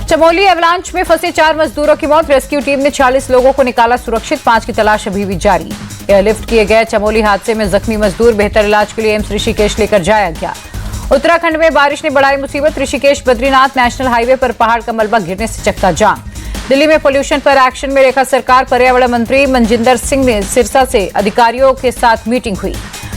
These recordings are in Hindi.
चमोली एवलांच में फंसे 4 मजदूरों की मौत। रेस्क्यू टीम ने 40 लोगों को निकाला सुरक्षित, 5 की तलाश अभी भी जारी। एयरलिफ्ट किए गए चमोली हादसे में जख्मी मजदूर बेहतर इलाज के लिए एम्स ऋषिकेश लेकर जाया गया। उत्तराखंड में बारिश ने बढ़ाई मुसीबत। ऋषिकेश बद्रीनाथ नेशनल हाईवे पर पहाड़ का मलबा गिरने से चक्का जाम। दिल्ली में पोल्यूशन पर एक्शन में रेखा सरकार। पर्यावरण मंत्री मनजिंदर सिंह ने सिरसा से अधिकारियों के साथ मीटिंग हुई।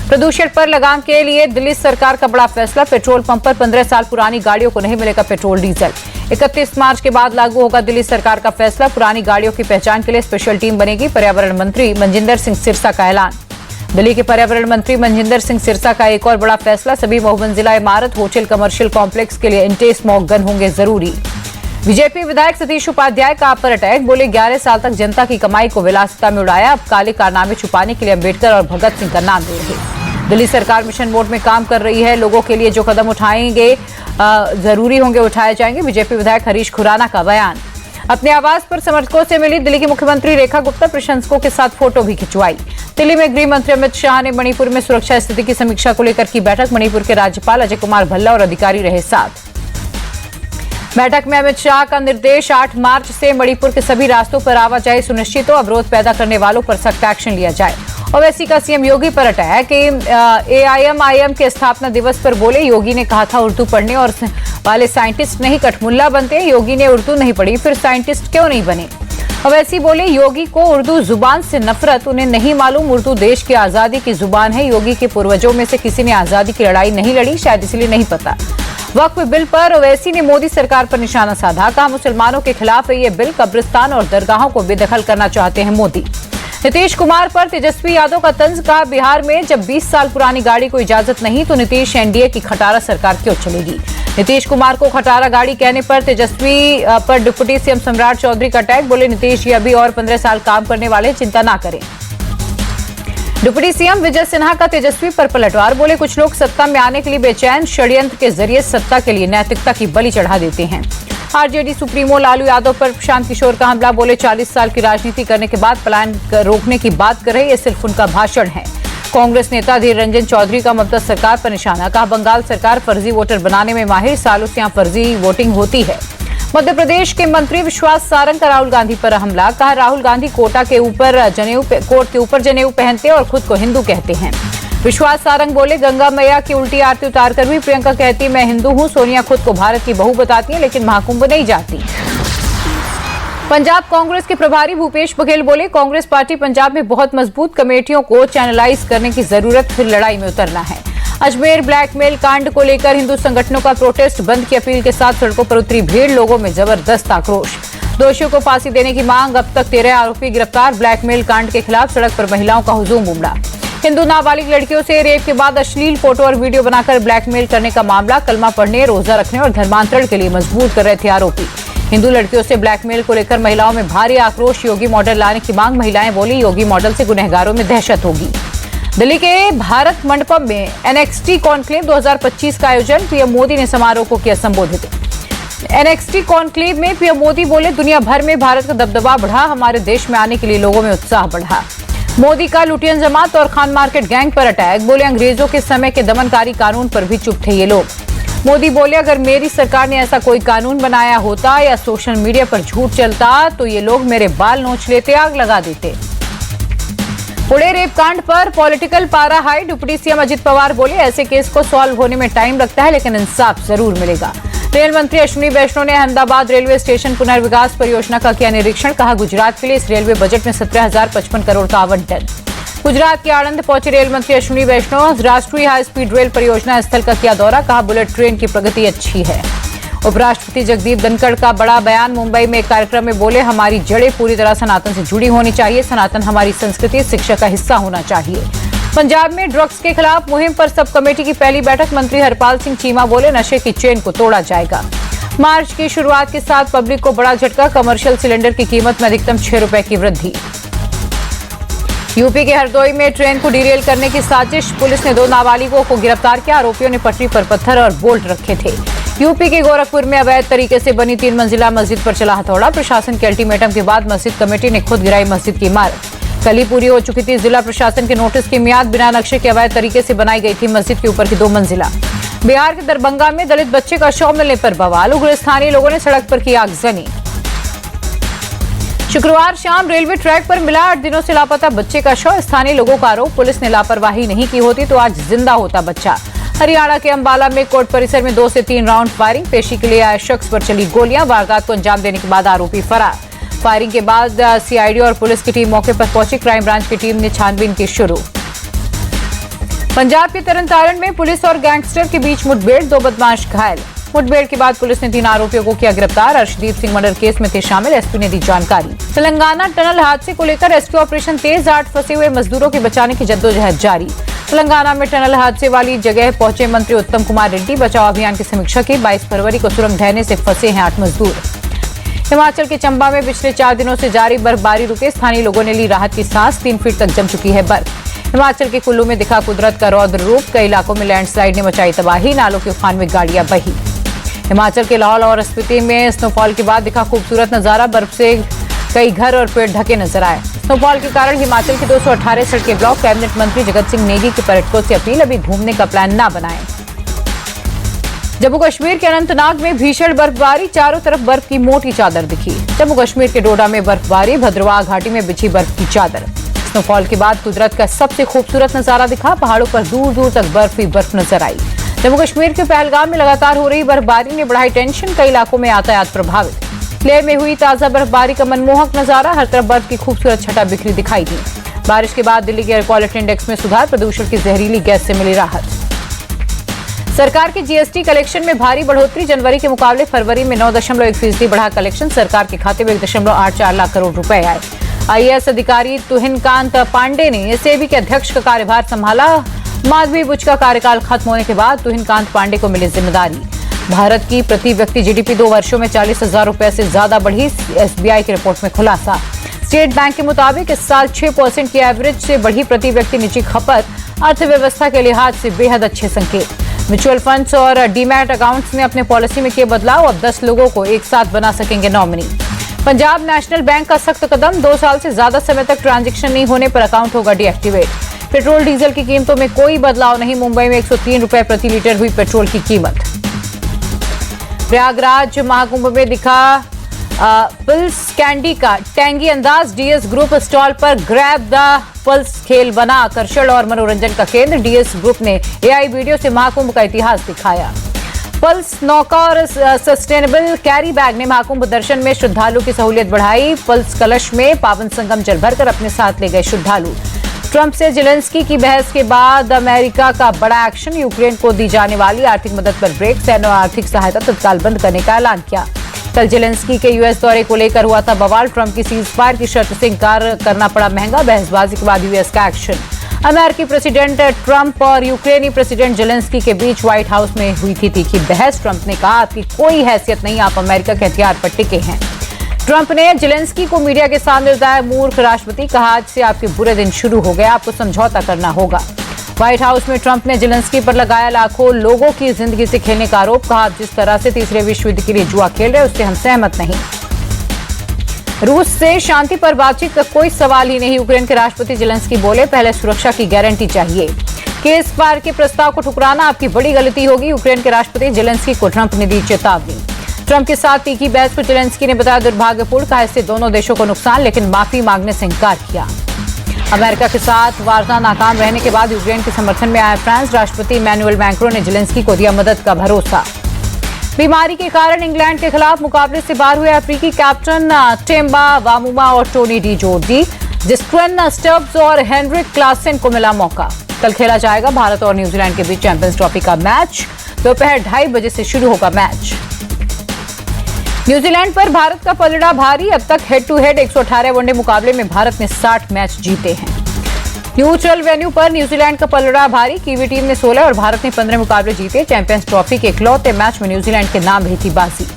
प्रदूषण पर लगाम के लिए दिल्ली सरकार का बड़ा फैसला। पेट्रोल पंप पर 15 साल पुरानी गाड़ियों को नहीं मिलेगा पेट्रोल डीजल। 31 मार्च के बाद लागू होगा दिल्ली सरकार का फैसला। पुरानी गाड़ियों की पहचान के लिए स्पेशल टीम बनेगी। पर्यावरण मंत्री मनजिंदर सिंह सिरसा का ऐलान। दिल्ली के पर्यावरण मंत्री मनजिंदर सिंह सिरसा का एक और बड़ा फैसला। सभी बहुमंजिला इमारत, होटल, कमर्शियल कॉम्प्लेक्स के लिए एंटी स्मोक गन होंगे जरूरी। बीजेपी विधायक सतीश उपाध्याय का अपर अटैक। बोले 11 साल तक जनता की कमाई को विलासिता में उड़ाया, अब काले कारनामे छुपाने के लिए अम्बेडकर और भगत सिंह का नाम ले रहे। दिल्ली सरकार मिशन मोड में काम कर रही है। लोगों के लिए जो कदम उठाएंगे जरूरी होंगे उठाए जाएंगे। बीजेपी विधायक हरीश खुराना का बयान। अपने आवास पर समर्थकों से मिली दिल्ली की मुख्यमंत्री रेखा गुप्ता, प्रशंसकों के साथ फोटो भी खिंचवाई। दिल्ली में गृह मंत्री अमित शाह ने मणिपुर में सुरक्षा स्थिति की समीक्षा को लेकर की बैठक। मणिपुर के राज्यपाल अजय कुमार भल्ला और अधिकारी रहे साथ। बैठक में अमित शाह का निर्देश, 8 मार्च से मणिपुर के सभी रास्तों पर आवाजाही सुनिश्चित हो, अवरोध पैदा करने वालों पर सख्त एक्शन लिया जाए। ओवैसी का सीएम योगी पर अटैक कि एआईएमआईएम के स्थापना दिवस पर बोले, योगी ने कहा था उर्दू पढ़ने और वाले साइंटिस्ट नहीं कठमुल्ला बनते। योगी ने उर्दू नहीं पढ़ी, फिर साइंटिस्ट क्यों नहीं बने। ओवैसी बोले, योगी को उर्दू जुबान से नफरत, उन्हें नहीं मालूम उर्दू देश की आजादी की जुबान है। योगी के पूर्वजों में से किसी ने आजादी की लड़ाई नहीं लड़ी, शायद इसलिए नहीं पता। वक्फ बिल पर ओवैसी ने मोदी सरकार पर निशाना साधा। कहा मुसलमानों के खिलाफ है ये बिल, कब्रिस्तान और दरगाहों को बेदखल करना चाहते हैं मोदी। नीतीश कुमार पर तेजस्वी यादव का तंज। कहा बिहार में जब 20 साल पुरानी गाड़ी को इजाजत नहीं तो नीतीश एनडीए की खटारा सरकार क्यों चलेगी। नीतीश कुमार को खटारा गाड़ी कहने पर तेजस्वी पर डिप्टी सीएम सम्राट चौधरी का अटैक। बोले नीतीश जी अभी और 15 साल काम करने वाले, चिंता ना करें। डिप्टी सीएम विजय सिन्हा का तेजस्वी पर पलटवार। बोले कुछ लोग सत्ता में आने के लिए बेचैन, षड्यंत्र के जरिए सत्ता के लिए नैतिकता की बलि चढ़ा देते हैं। आरजेडी सुप्रीमो लालू यादव पर प्रशांत किशोर का हमला। बोले 40 साल की राजनीति करने के बाद पलायन रोकने की बात कर रहे, ये सिर्फ उनका भाषण है। कांग्रेस नेता अधीर रंजन चौधरी का ममता सरकार पर निशाना। कहा बंगाल सरकार फर्जी वोटर बनाने में माहिर, सालों से यहाँ फर्जी वोटिंग होती है। मध्य प्रदेश के मंत्री विश्वास सारंग का राहुल गांधी पर हमला। कहा राहुल गांधी कोट के ऊपर जनेऊ पहनते और खुद को हिंदू कहते हैं। विश्वास सारंग बोले गंगा मैया की उल्टी आरती उतारकर भी प्रियंका कहती मैं हिंदू हूं। सोनिया खुद को भारत की बहू बताती है लेकिन महाकुंभ नहीं जाती। पंजाब कांग्रेस के प्रभारी भूपेश बघेल बोले कांग्रेस पार्टी पंजाब में बहुत मजबूत, कमेटियों को चैनलाइज करने की जरूरत, फिर लड़ाई में उतरना है। अजमेर ब्लैकमेल कांड को लेकर हिंदू संगठनों का प्रोटेस्ट। बंद की अपील के साथ सड़कों पर उतरी भीड़, लोगों में जबरदस्त आक्रोश। दोषियों को फांसी देने की मांग। अब तक 13 आरोपी गिरफ्तार। ब्लैकमेल कांड के खिलाफ सड़क पर महिलाओं का हुजूम उमड़ा। हिंदू नाबालिग लड़कियों से रेप के बाद अश्लील फोटो और वीडियो बनाकर ब्लैकमेल करने का मामला। कलमा पढ़ने, रोजा रखने और धर्मांतरण के लिए मजबूर कर रहे थे आरोपी। हिंदू लड़कियों से ब्लैकमेल को लेकर महिलाओं में भारी आक्रोश। योगी मॉडल लाने की मांग। महिलाएं बोली योगी मॉडल से गुनहगारों में दहशत होगी। दिल्ली के भारत मंडपम में एनएक्सटी कॉन्क्लेव 2025 का आयोजन। पीएम मोदी ने समारोह को किया संबोधित। एनएक्सटी कॉन्क्लेव में पीएम मोदी बोले दुनिया भर में भारत का दबदबा बढ़ा, हमारे देश में आने के लिए लोगों में उत्साह बढ़ा। मोदी का लुटियन जमात और खान मार्केट गैंग पर अटैक। बोले अंग्रेजों के समय के दमनकारी कानून पर भी चुप थे ये लोग। मोदी बोले अगर मेरी सरकार ने ऐसा कोई कानून बनाया होता या सोशल मीडिया पर झूठ चलता तो ये लोग मेरे बाल नोच लेते, आग लगा देते। पुणे रेप कांड पर पॉलिटिकल पारा high. Deputy CM Ajit Pawar बोले ऐसे केस को सॉल्व होने में टाइम लगता है लेकिन इंसाफ जरूर मिलेगा। रेल मंत्री अश्विनी वैष्णव ने अहमदाबाद रेलवे स्टेशन पुनर्विकास परियोजना का किया निरीक्षण। कहा गुजरात के लिए इस रेलवे बजट में 17,055 करोड़ का आवंटन। गुजरात के आणंद पहुंचे रेल मंत्री अश्विनी वैष्णव। राष्ट्रीय हाई स्पीड रेल परियोजना स्थल का किया दौरा। कहा बुलेट ट्रेन की प्रगति अच्छी है। उपराष्ट्रपति जगदीप धनखड़ का बड़ा बयान। मुंबई में एक कार्यक्रम में बोले हमारी जड़ें पूरी तरह सनातन से जुड़ी होनी चाहिए, सनातन हमारी संस्कृति शिक्षा का हिस्सा होना चाहिए। पंजाब में ड्रग्स के खिलाफ मुहिम पर सब कमेटी की पहली बैठक। मंत्री हरपाल सिंह चीमा बोले नशे की चेन को तोड़ा जाएगा। मार्च की शुरुआत के साथ पब्लिक को बड़ा झटका। कमर्शियल सिलेंडर की कीमत में अधिकतम 6 रुपए की वृद्धि। यूपी के हरदोई में ट्रेन को डिरेल करने की साजिश। पुलिस ने 2 नाबालिगों को गिरफ्तार किया। आरोपियों ने पटरी पर पत्थर और बोल्ट रखे थे। यूपी के गोरखपुर में अवैध तरीके से बनी 3 मंजिला मस्जिद पर चला हथौड़ा। प्रशासन के अल्टीमेटम के बाद मस्जिद कमेटी ने खुद गिराई मस्जिद की इमारत। कल ही पूरी हो चुकी थी जिला प्रशासन के नोटिस की मियाद। बिना नक्शे के अवैध तरीके से बनाई गई थी मस्जिद के ऊपर की 2 मंजिला। बिहार के दरभंगा में दलित बच्चे का शव मिलने पर बवाल, उग्र स्थानीय लोगों ने सड़क पर की आगजनी। शुक्रवार शाम रेलवे ट्रैक पर मिला 8 दिनों से लापता बच्चे का शव, स्थानीय लोगों का आरोप पुलिस ने लापरवाही नहीं की होती तो आज जिंदा होता बच्चा। हरियाणा के अंबाला में कोर्ट परिसर में 2 से 3 राउंड फायरिंग, पेशी के लिए आए शख्स पर चली गोलियां, वारदात को अंजाम देने के बाद आरोपी फरार। फायरिंग के बाद सीआईडी और पुलिस की टीम मौके पर पहुंची, क्राइम ब्रांच की टीम ने छानबीन की शुरू। पंजाब के तरनतारण में पुलिस और गैंगस्टर के बीच मुठभेड़, 2 बदमाश घायल। मुठभेड़ के बाद पुलिस ने 3 आरोपियों को किया गिरफ्तार, अर्शदीप सिंह मर्डर केस में थे शामिल, एसपी ने दी जानकारी। तेलंगाना टनल हादसे को लेकर रेस्क्यू ऑपरेशन तेज, 8 फंसे हुए मजदूरों के बचाने की जद्दोजहद जारी। तेलंगाना में टनल हादसे वाली जगह पहुंचे मंत्री उत्तम कुमार रेड्डी, बचाव अभियान की समीक्षा की। 22 फरवरी को सुरंग ढहने से फंसे हैं 8 मजदूर। हिमाचल के चंबा में पिछले 4 दिनों से जारी बर्फबारी रुके, स्थानीय लोगों ने ली राहत की सांस, 3 फीट तक जम चुकी है बर्फ। हिमाचल के कुल्लू में दिखा कुदरत का रौद्र रूप, कई इलाकों में लैंडस्लाइड ने मचाई तबाही, नालों के उफान में गाड़ियां बही। हिमाचल के लाहौल और स्पीति में स्नोफॉल के बाद दिखा खूबसूरत नजारा, बर्फ से कई घर और पेड़ ढके नजर आए। स्नोफॉल के कारण हिमाचल की 218 सड़कें ब्लॉक, कैबिनेट मंत्री जगत सिंह नेगी की पर्यटकों से अपील, अभी घूमने का प्लान न बनाएं। जम्मू कश्मीर के अनंतनाग में भीषण बर्फबारी, चारों तरफ बर्फ की मोटी चादर दिखी। जम्मू कश्मीर के डोडा में बर्फबारी, भद्रवाह घाटी में बिछी बर्फ की चादर। स्नोफॉल के बाद कुदरत का सबसे खूबसूरत नजारा दिखा, पहाड़ों पर दूर दूर तक बर्फ ही बर्फ नजर आई। जम्मू कश्मीर के पहलगाम में लगातार हो रही बर्फबारी ने बढ़ाई टेंशन, कई इलाकों में यातायात प्रभावित। लेह में हुई ताजा बर्फबारी का मनमोहक नजारा, हर तरफ बर्फ की खूबसूरत छटा बिखरी दिखाई दी। बारिश के बाद दिल्ली के एयर क्वालिटी इंडेक्स में सुधार, प्रदूषण की जहरीली गैस से मिली राहत। सरकार के जीएसटी कलेक्शन में भारी बढ़ोतरी, जनवरी के मुकाबले फरवरी में 9.1% बढ़ा कलेक्शन, सरकार के खाते में 1.84 लाख करोड़ रुपए आए। आईएएस अधिकारी तुहिनकांत पांडे ने सेबी के अध्यक्ष का कार्यभार संभाला। माधवी बुच का कार्यकाल खत्म होने के बाद तुहिनकांत पांडे को मिली जिम्मेदारी। भारत की प्रति व्यक्ति जीडीपी 2 वर्षों में 40,000 रुपए से ज्यादा बढ़ी, एसबीआई की रिपोर्ट में खुलासा। स्टेट बैंक के मुताबिक इस साल 6% की एवरेज से बढ़ी प्रति व्यक्ति निजी खपत, अर्थव्यवस्था के लिहाज से बेहद अच्छे संकेत। म्यूचुअल फंड्स और डीमैट अकाउंट्स ने अपने पॉलिसी में किए बदलाव, अब 10 लोगों को एक साथ बना सकेंगे नॉमिनी। पंजाब नेशनल बैंक का सख्त कदम, 2 साल से ज्यादा समय तक ट्रांजैक्शन नहीं होने पर अकाउंट होगा डीएक्टिवेट। पेट्रोल डीजल की कीमतों में कोई बदलाव नहीं, मुंबई में 103 रुपए प्रति लीटर हुई पेट्रोल की कीमत। प्रयागराज महाकुंभ में दिखा पल्स कैंडी का टैंगी अंदाज, डीएस ग्रुप स्टॉल पर ग्रैब द पल्स खेल बना आकर्षण और मनोरंजन का केंद्र। डीएस ग्रुप ने एआई वीडियो से महाकुंभ का इतिहास दिखाया। पल्स नौका और सस्टेनेबल कैरी बैग ने महाकुंभ दर्शन में श्रद्धालु की सहूलियत बढ़ाई। पल्स कलश में पावन संगम जल भरकर अपने साथ ले गए श्रद्धालु। ट्रंप से जेलेंस्की की बहस के बाद अमेरिका का बड़ा एक्शन, यूक्रेन को दी जाने वाली आर्थिक मदद पर ब्रेक, सैन्य और आर्थिक सहायता तत्काल बंद करने का ऐलान किया। कल जेलेंस्की के यूएस दौरे को लेकर हुआ था बवाल, ट्रंप की सीज फायर की शर्त से इंकार करना पड़ा महंगा, बहसबाजी के बाद यूएस का एक्शन। अमेरिकी प्रेसिडेंट ट्रंप और यूक्रेनी प्रेसिडेंट जेलेंस्की के बीच व्हाइट हाउस में हुई थी तीखी बहस। ट्रंप ने कहा, आपकी कोई हैसियत नहीं, आप अमेरिका के हथियार पर टिके हैं। ट्रंप ने जेलेंस्की को मीडिया के सामने बताया मूर्ख राष्ट्रपति, कहा आज से आपके बुरे दिन शुरू हो गए, आपको समझौता करना होगा। व्हाइट हाउस में ट्रंप ने जेलेंस्की पर लगाया लाखों लोगों की जिंदगी से खेलने का आरोप, कहा आप जिस तरह से तीसरे विश्व युद्ध के लिए जुआ खेल रहे हैं उससे हम सहमत नहीं। रूस से शांति पर बातचीत का कोई सवाल ही नहीं, यूक्रेन के राष्ट्रपति जेलेंस्की बोले, पहले सुरक्षा की गारंटी चाहिए। केस फायर के प्रस्ताव को ठुकराना आपकी बड़ी गलती होगी, यूक्रेन के राष्ट्रपति जेलेंस्की को ट्रंप ने दी चेतावनी। ट्रंप के साथ तीखी बहस को जेलेंस्की ने बताया दुर्भाग्यपूर्ण, कहा इससे दोनों देशों को नुकसान, लेकिन माफी मांगने से इंकार किया। अमेरिका के साथ वार्ता नाकाम रहने के बाद यूक्रेन के समर्थन में आया फ्रांस, राष्ट्रपति इमैनुअल मैक्रों ने जेलेंस्की को दिया मदद का भरोसा। बीमारी के कारण इंग्लैंड के खिलाफ मुकाबले से बाहर हुए अफ्रीकी कैप्टन टेम्बा वामुमा और टोनी डी जोर्जी, जिस्क्वेन स्टब्स और हेनरिक क्लासन को मिला मौका। कल खेला जाएगा भारत और न्यूजीलैंड के बीच चैंपियंस ट्रॉफी का मैच, दोपहर 2:30 बजे से शुरू होगा मैच। न्यूजीलैंड पर भारत का पलड़ा भारी, अब तक हेड टू हेड 118 वनडे मुकाबले में भारत ने 60 मैच जीते हैं। न्यूट्रल वेन्यू पर न्यूजीलैंड का पलड़ा भारी, कीवी टीम ने 16 और भारत ने 15 मुकाबले जीते। चैंपियंस ट्रॉफी के इकलौते मैच में न्यूजीलैंड के नाम भी थी बाजी।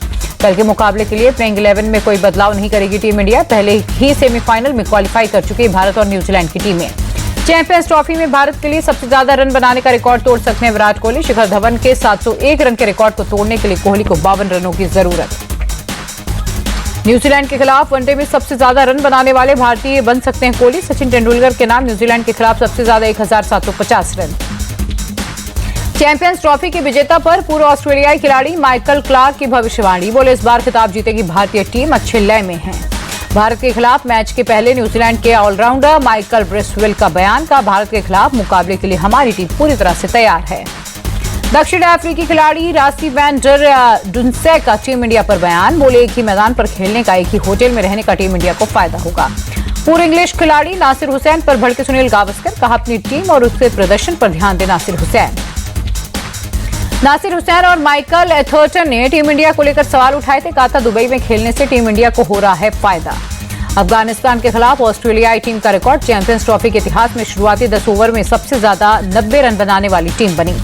कल के मुकाबले के लिए प्लेइंग 11 में कोई बदलाव नहीं करेगी टीम इंडिया, पहले ही सेमीफाइनल में क्वालिफाई कर चुकी भारत और न्यूजीलैंड की टीमें। चैंपियंस ट्रॉफी में भारत के लिए सबसे ज्यादा रन बनाने का रिकॉर्ड तोड़ सकते हैं विराट कोहली, शिखर धवन के 701 रन के रिकॉर्ड को तोड़ने के लिए कोहली को 52 रनों की जरूरत। न्यूजीलैंड के खिलाफ वनडे में सबसे ज्यादा रन बनाने वाले भारतीय बन सकते हैं कोहली, सचिन तेंदुलकर के नाम न्यूजीलैंड के खिलाफ सबसे ज्यादा 1750 रन। चैंपियंस ट्रॉफी के विजेता पर पूर्व ऑस्ट्रेलियाई खिलाड़ी माइकल क्लार्क की भविष्यवाणी। बोले, इस बार खिताब जीतेगी भारतीय टीम, अच्छे लय में है। भारत के खिलाफ मैच के पहले न्यूजीलैंड के ऑलराउंडर माइकल ब्रिस्टवेल का बयान का, भारत के खिलाफ मुकाबले के लिए हमारी टीम पूरी तरह से तैयार है। दक्षिण अफ्रीकी खिलाड़ी रासी वैन डर डुनसे का टीम इंडिया पर बयान। बोले, एक ही मैदान पर खेलने का, एक ही होटल में रहने का टीम इंडिया को फायदा होगा। पूर्व इंग्लिश खिलाड़ी नासिर हुसैन पर भड़के सुनील गावस्कर, कहा अपनी टीम और उसके प्रदर्शन पर ध्यान दे। नासिर हुसैन और माइकल एथर्टन ने टीम इंडिया को लेकर सवाल उठाए थे। कहा था, दुबई में खेलने से टीम इंडिया को हो रहा है फायदा। अफगानिस्तान के खिलाफ ऑस्ट्रेलियाई टीम का रिकॉर्ड, चैंपियंस ट्रॉफी के इतिहास में शुरुआती 10 ओवर में सबसे ज्यादा 90 रन बनाने वाली टीम बनी।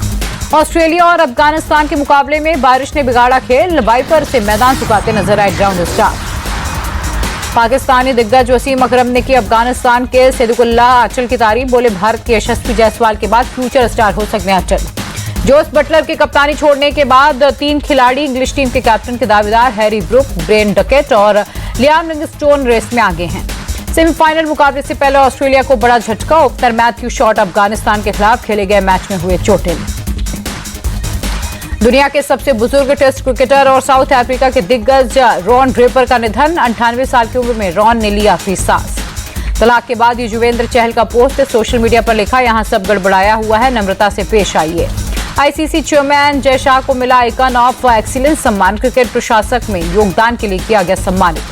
ऑस्ट्रेलिया और अफगानिस्तान के मुकाबले में बारिश ने बिगाड़ा खेल, वाइपर से मैदान सुखाते नजर आए ग्राउंड स्टाफ। पाकिस्तानी दिग्गज वसीम अकरम ने की अफगानिस्तान के सिद्दुकुल्लाह अचल की तारीफ। बोले, भारत के यशस्वी जायसवाल के बाद फ्यूचर स्टार हो सकते हैं अचल। जोस बटलर की कप्तानी छोड़ने के बाद 3 खिलाड़ी इंग्लिश टीम के कैप्टन के दावेदार हैरी ब्रूक, ब्रेन डकेट और लियाम लिविंगस्टोन रेस में आगे हैं। सेमीफाइनल मुकाबले से पहले ऑस्ट्रेलिया को बड़ा झटका, ओपनर मैथ्यू शॉट अफगानिस्तान के खिलाफ खेले गए मैच में हुए चोटिल। दुनिया के सबसे बुजुर्ग टेस्ट क्रिकेटर और साउथ अफ्रीका के दिग्गज रॉन ड्रेपर का निधन। 98 साल की उम्र में रॉन ने लिया आखिरी सांस। तलाक के बाद युजवेंद्र चहल का पोस्ट सोशल मीडिया पर लिखा, यहां सब गड़बड़ाया हुआ है, नम्रता से पेश आइए। आईसीसी चेयरमैन जय शाह को मिला आइकन ऑफ एक्सीलेंस सम्मान। क्रिकेट प्रशासक में योगदान के लिए किया गया सम्मानित।